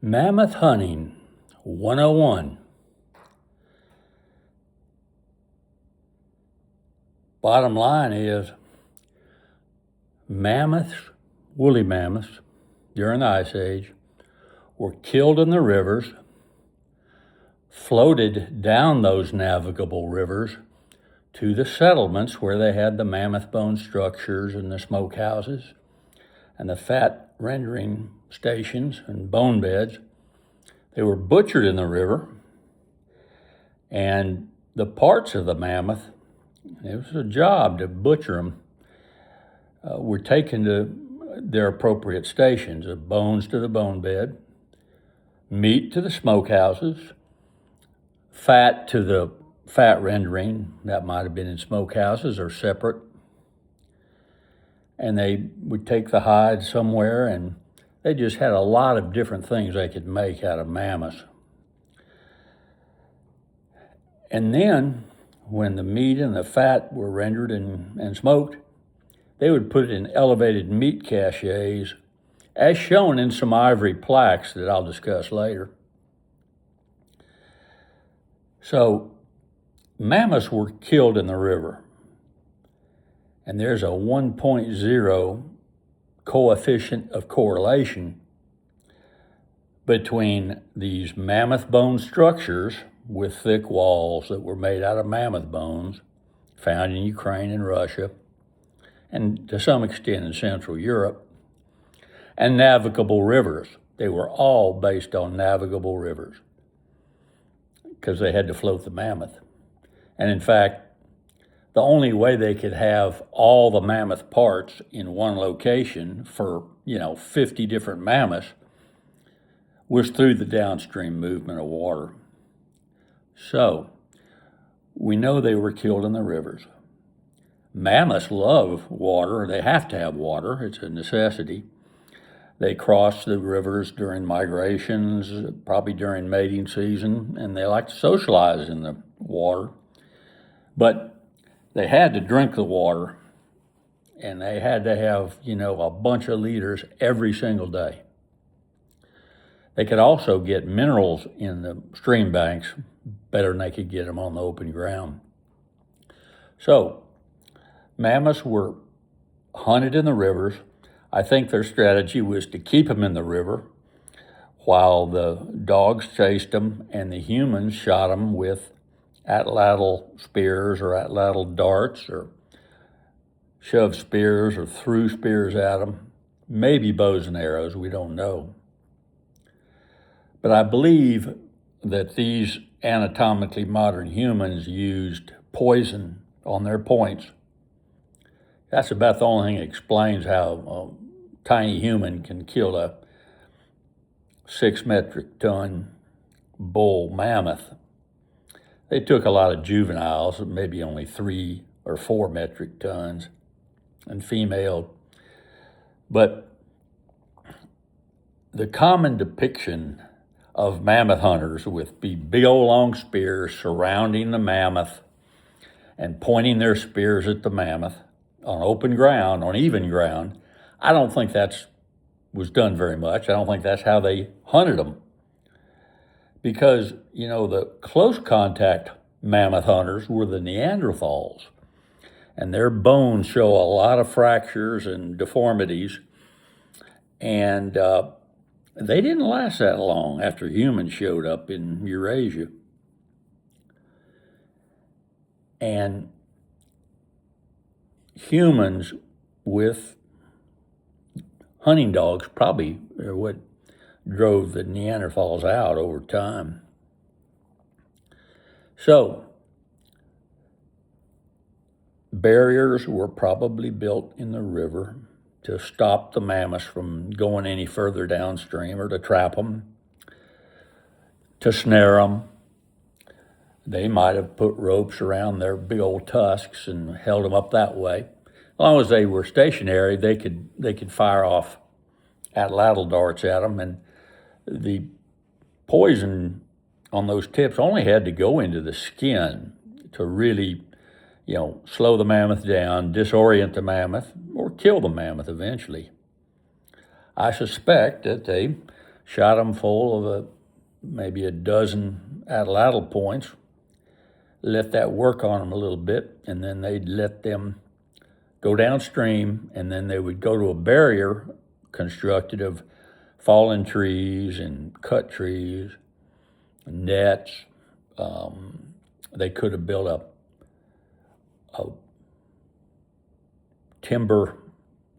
Mammoth Hunting 101. Bottom line is mammoths, woolly mammoths, during the Ice Age were killed in the rivers, floated down those navigable rivers to the settlements where they had the mammoth bone structures and the smokehouses and the fat rendering stations and bone beds. They were butchered in the river, and the parts of the mammoth, it was a job to butcher them, were taken to their appropriate stations, of bones to the bone bed, meat to the smokehouses, fat to the fat rendering, that might have been in smokehouses or separate. And they would take the hide somewhere, and they just had a lot of different things they could make out of mammoths. And then, when the meat and the fat were rendered and smoked, they would put it in elevated meat caches, as shown in some ivory plaques that I'll discuss later. So, mammoths were killed in the river, and there's a 1.0 coefficient of correlation between these mammoth bone structures with thick walls that were made out of mammoth bones found in Ukraine and Russia, and to some extent in Central Europe, and navigable rivers. They were all based on navigable rivers because they had to float the mammoth. And in fact, the only way they could have all the mammoth parts in one location for, 50 different mammoths was through the downstream movement of water. So, we know they were killed in the rivers. Mammoths love water. They have to have water. It's a necessity. They cross the rivers during migrations, probably during mating season, and they like to socialize in the water. But they had to drink the water, and they had to have, a bunch of liters every single day. They could also get minerals in the stream banks better than they could get them on the open ground. So, mammoths were hunted in the rivers. I think their strategy was to keep them in the river while the dogs chased them and the humans shot them with atlatl spears or atlatl darts, or shoved spears or threw spears at them. Maybe bows and arrows, we don't know. But I believe that these anatomically modern humans used poison on their points. That's about the only thing that explains how a tiny human can kill a 6 metric ton bull mammoth. They took a lot of juveniles, maybe only 3 or 4 metric tons, and female. But the common depiction of mammoth hunters with big old long spears surrounding the mammoth and pointing their spears at the mammoth on open ground, on even ground, I don't think that was done very much. I don't think that's how they hunted them. Because, the close contact mammoth hunters were the Neanderthals, and their bones show a lot of fractures and deformities, and they didn't last that long after humans showed up in Eurasia. And humans with hunting dogs probably are what drove the Neanderthals out over time. So, barriers were probably built in the river to stop the mammoths from going any further downstream, or to trap them, to snare them. They might have put ropes around their big old tusks and held them up that way. As long as they were stationary, they could fire off atlatl darts at them, and the poison on those tips only had to go into the skin to really, slow the mammoth down, disorient the mammoth, or kill the mammoth eventually. I suspect that they shot them full of maybe a dozen atlatl points, let that work on them a little bit, and then they'd let them go downstream, and then they would go to a barrier constructed of fallen trees and cut trees, nets. They could have built a timber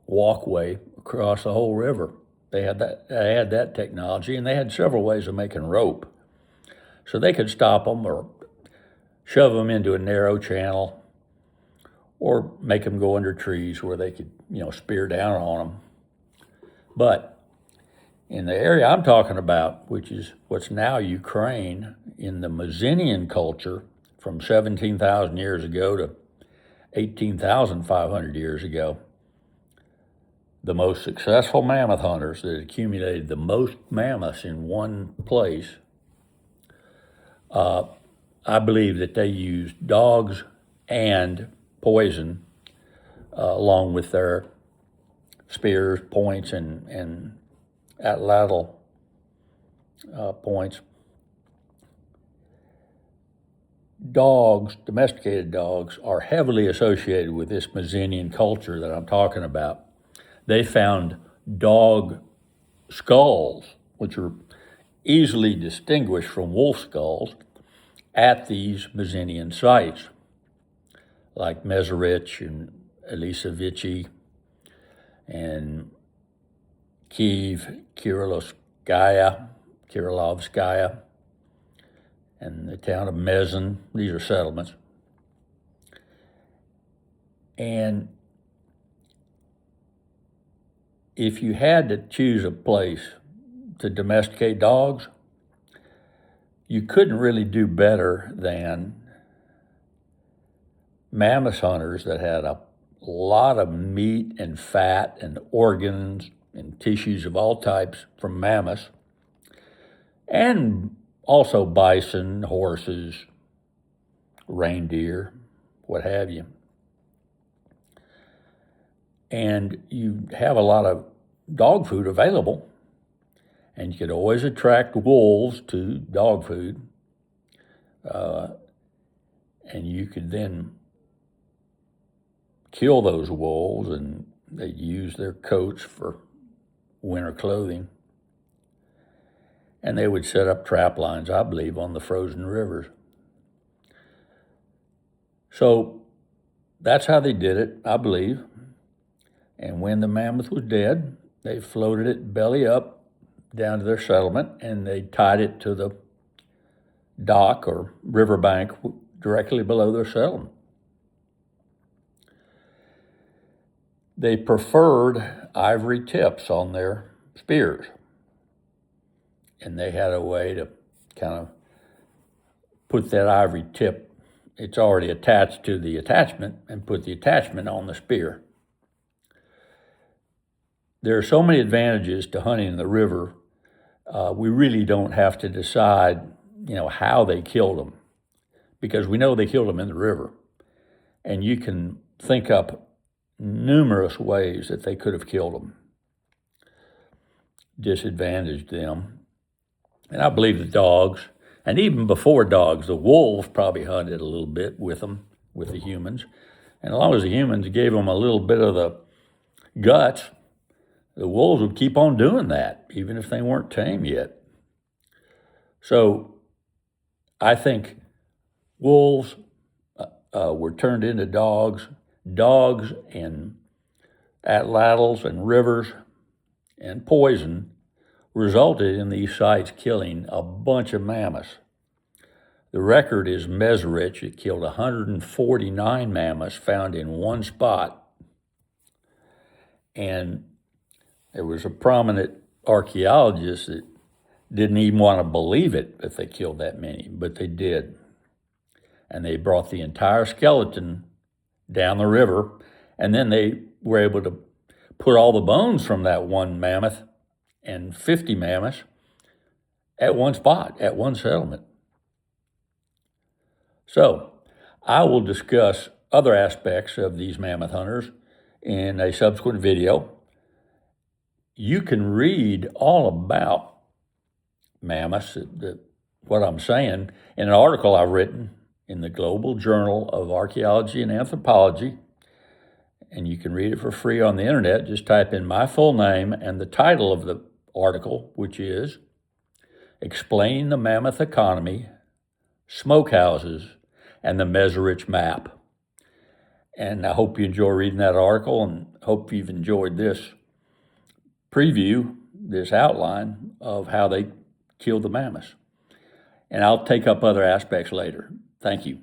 walkway across the whole river. They had that technology, and they had several ways of making rope. So they could stop them or shove them into a narrow channel or make them go under trees where they could, spear down on them. But in the area I'm talking about, which is what's now Ukraine, in the Mycenaean culture from 17,000 years ago to 18,500 years ago, the most successful mammoth hunters that accumulated the most mammoths in one place, I believe that they used dogs and poison along with their spears, points, and atlatl points. Dogs, domesticated dogs, are heavily associated with this Mycenaean culture that I'm talking about. They found dog skulls, which are easily distinguished from wolf skulls, at these Mycenaean sites, like Mezerich and Elisavici and Kiev, Kirilovskaya, and the town of Mezin. These are settlements. And if you had to choose a place to domesticate dogs, you couldn't really do better than mammoth hunters that had a lot of meat and fat and organs and tissues of all types from mammoths, and also bison, horses, reindeer, what have you. And you have a lot of dog food available, and you could always attract wolves to dog food, and you could then kill those wolves, and they'd use their coats for winter clothing. And they would set up trap lines, I believe, on the frozen rivers. So that's how they did it, I believe. And when the mammoth was dead, they floated it belly up down to their settlement, and they tied it to the dock or riverbank directly below their settlement. They preferred ivory tips on their spears, and they had a way to kind of put that ivory tip, it's already attached to the attachment, and put the attachment on the spear. There are so many advantages to hunting in the river. We really don't have to decide, how they killed them, because we know they killed them in the river. And you can think up numerous ways that they could have killed them, disadvantaged them. And I believe the dogs, and even before dogs, the wolves probably hunted a little bit with them, with the humans. And as long as the humans gave them a little bit of the guts, the wolves would keep on doing that, even if they weren't tame yet. So I think wolves were turned into dogs. Dogs and atlatls and rivers and poison resulted in these sites killing a bunch of mammoths. The record is Mezerich. It killed 149 mammoths found in one spot. And there was a prominent archaeologist that didn't even want to believe it that they killed that many, but they did. And they brought the entire skeleton down the river, and then they were able to put all the bones from that one mammoth and 50 mammoths at one spot, at one settlement. So I will discuss other aspects of these mammoth hunters in a subsequent video. You can read all about mammoths, what I'm saying, in an article I've written in the Global Journal of Archaeology and Anthropology, and you can read it for free on the internet. Just type in my full name and the title of the article, which is Explaining the Mammoth Economy, Smokehouses, and the Meserich Map. And I hope you enjoy reading that article, and hope you've enjoyed this preview, this outline of how they killed the mammoths. And I'll take up other aspects later. Thank you.